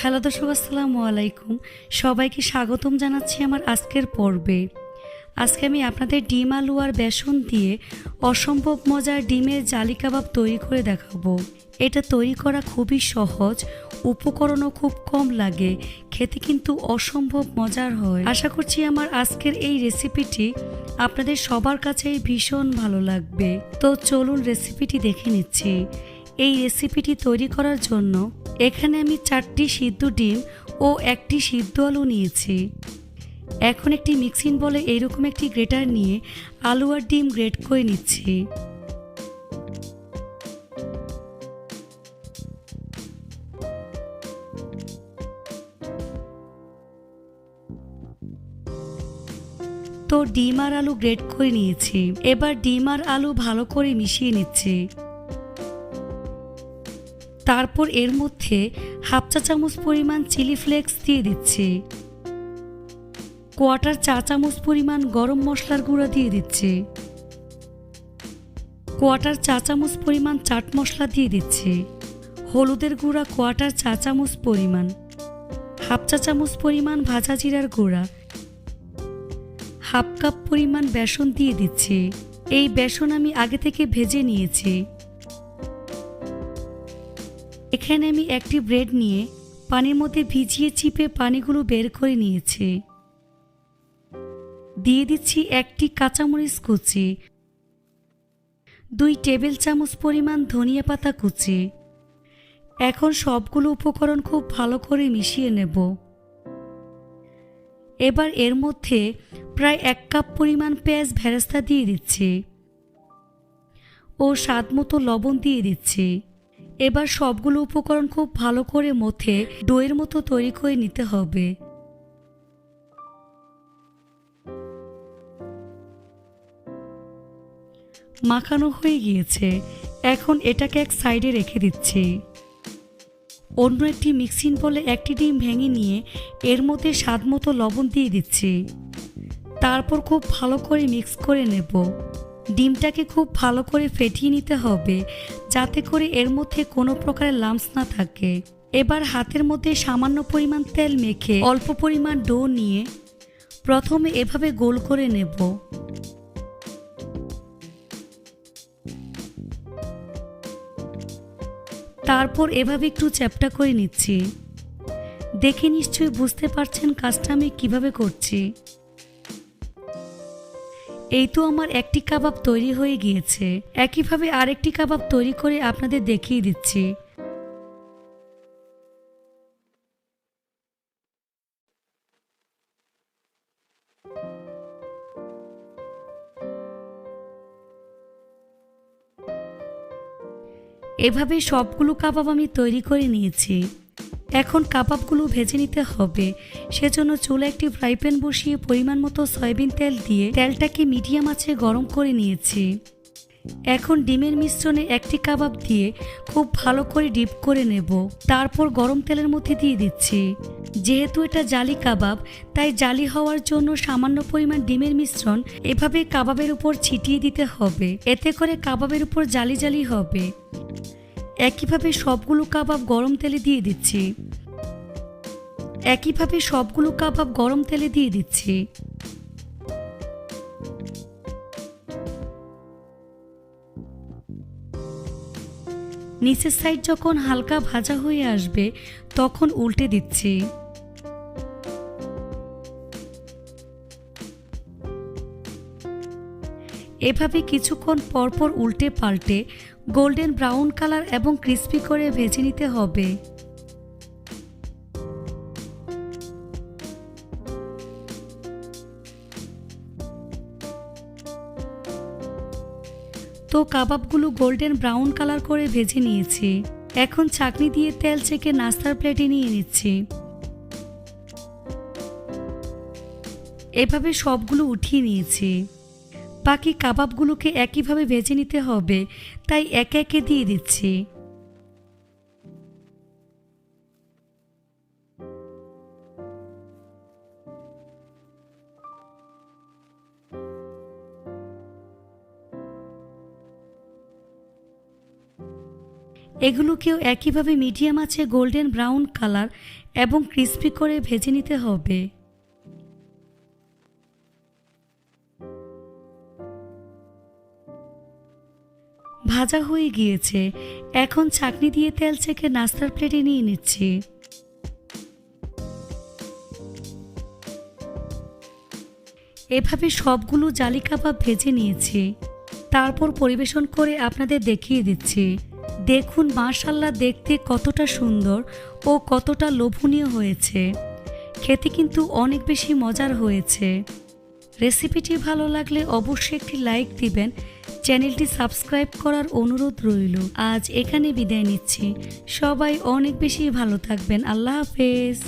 Hello দর্শক, আসসালামু আলাইকুম। সবাইকে স্বাগতম জানাচ্ছি আমার আজকের পর্বে। আজকে আমি আপনাদের ডিম আলু আর বেসন দিয়ে অসম্ভব মজার ডিমের জালি কাবাব তৈরি করে দেখাবো। এটা তৈরি করা খুবই সহজ, উপকরণও খুব কম লাগে, খেতে কিন্তু অসম্ভব মজার হয়। আশা করছি আমার আজকের এই রেসিপিটি আপনাদের সবার কাছেই ভীষণ ভালো লাগবে। তো চলুন রেসিপিটি দেখে নিচ্ছি। এই রেসিপিটি তৈরি করার জন্য এখানে আমি 4টি সিদ্ধ ডিম ও 1টি সিদ্ধ আলু নিয়েছি। এখন একটি মিক্সিং বলে এইরকম একটি গ্রেটার নিয়ে আলু আর ডিম গ্রেট করে নিচ্ছি। তো ডিম আর আলু গ্রেট করে নিয়েছি। এবার ডিম আর আলু ভালো করে মিশিয়ে নিচ্ছি। তারপর এর মধ্যে হাফ চা চামচ পরিমাণ চিলি ফ্লেক্স দিয়ে দিচ্ছি। কোয়ার্টার চা চামচ পরিমাণ গরম মশলার গুঁড়া দিয়ে দিচ্ছি। কোয়ার্টার চা চামচ পরিমাণ চাট মশলা দিয়ে দিচ্ছি। হলুদের গুঁড়া কোয়ার্টার চা চামচ পরিমাণ, হাফ চা চামচ পরিমাণ ভাজা জিরার গুঁড়া, হাফ কাপ পরিমাণ বেসন দিয়ে দিচ্ছি। এই বেসন আমি আগে থেকে ভেজে নিয়েছি। এখানে আমি একটি ব্রেড নিয়ে পানির মধ্যে ভিজিয়ে চিপে পানিগুলো বের করে নিয়েছি। দিয়ে দিচ্ছি 1টি কাঁচামরিচ কুচি, 2 টেবিল চামচ পরিমাণ ধনিয়া পাতা কুচি। এখন সবগুলো উপকরণ খুব ভালো করে মিশিয়ে নেব। এবার এর মধ্যে প্রায় 1 কাপ পরিমাণ পেঁয়াজ ভেরেস্তা দিয়ে দিচ্ছি ও স্বাদমতো লবণ দিয়ে দিচ্ছি। এবার সবগুলো উপকরণ খুব ভালো করে মথে ডোয়ের মতো তৈরি করে নিতে হবে। মাখানো হয়ে গিয়েছে। এখন এটাকে এক সাইডে রেখে দিচ্ছি। অন্য একটি মিক্সিং বলে 1টি ডিম ভেঙে নিয়ে এর মধ্যে স্বাদমতো লবণ দিয়ে দিচ্ছি। তারপর খুব ভালো করে মিক্স করে নেব। ডিমটাকে খুব ভালো করে ফেটিয়ে নিতে হবে যাতে করে এর মধ্যে কোনো প্রকারের লাম্পস না থাকে। এবার হাতের মধ্যে সামান্য পরিমাণ তেল মেখে অল্প পরিমাণ ডো নিয়ে প্রথমে এভাবে গোল করে নেব। তারপর এভাবে একটু চ্যাপ্টা করে নিচ্ছি। দেখে নিশ্চয়ই বুঝতে পারছেন কাজটা আমি কিভাবে করছি। এই তো আমার একটি কাবাব তৈরি হয়ে গিয়েছে। একইভাবে আরেকটি কাবাব তৈরি করে আপনাদের দেখিয়ে দিচ্ছি। এভাবে সবগুলো কাবাব আমি তৈরি করে নিয়েছি। এখন কাবাবগুলো ভেজে নিতে হবে। সেজন্য চুলে একটি ফ্রাই প্যান বসিয়ে পরিমাণ মতো সয়াবিন তেল দিয়ে তেলটাকে মিডিয়াম আঁচে গরম করে নিয়েছি। এখন ডিমের মিশ্রণে একটি কাবাব দিয়ে খুব ভালো করে ডিপ করে নেব। তারপর গরম তেলের মধ্যে দিয়ে দিচ্ছি। যেহেতু এটা জালি কাবাব, তাই জালি হওয়ার জন্য সামান্য পরিমাণ ডিমের মিশ্রণ এভাবে কাবাবের উপর ছিটিয়ে দিতে হবে। এতে করে কাবাবের উপর জালি জালি হবে। একইভাবে সবগুলো কাবাব গরম তেলে দিয়ে দিচ্ছি। নিচের সাইড যখন হালকা ভাজা হয়ে আসবে তখন উল্টে দিচ্ছি। এভাবে কিছুক্ষণ পরপর উল্টে পাল্টে গোল্ডেন ব্রাউন কালার এবং ক্রিস্পি করে ভেজে নিতে হবে। তো কাবাবগুলো গোল্ডেন ব্রাউন কালার করে ভেজে নিয়েছি। এখন ছাঁকনি দিয়ে তেল ছেঁকে নাস্তার প্লেটে নিয়ে নিচ্ছি। এভাবে সবগুলো উঠিয়ে নিয়েছি। বাকি কাবাবগুলোকে একইভাবে ভেজে নিতে হবে, তাই একে একে দিয়ে দিচ্ছি। এগুলোকেও একইভাবে মিডিয়াম আঁচে গোল্ডেন ব্রাউন কালার এবং ক্রিস্পি করে ভেজে নিতে হবে। ভাজা হয়ে গিয়েছে, এখন ছাঁকনি দিয়ে তেল ছেঁকে নাস্তার প্লেটে নিয়ে নিচ্ছি। এভাবে সবগুলো জালি কাবাব ভেজে নিয়েছি, তারপর পরিবেশন করে আপনাদের দেখিয়ে দিচ্ছি। দেখুন মাশাআল্লাহ, দেখতে কতটা সুন্দর ও কতটা লোভনীয় হয়েছে। খেতে কিন্তু অনেক বেশি মজার হয়েছে। রেসিপিটি ভালো লাগলে অবশ্যই একটি লাইক দিবেন, চ্যানেলটি সাবস্ক্রাইব করার অনুরোধ রইল। আজ এখানে বিদায় নিচ্ছি, সবাই অনেক বেশি ভালো থাকবেন। আল্লাহ হাফেজ।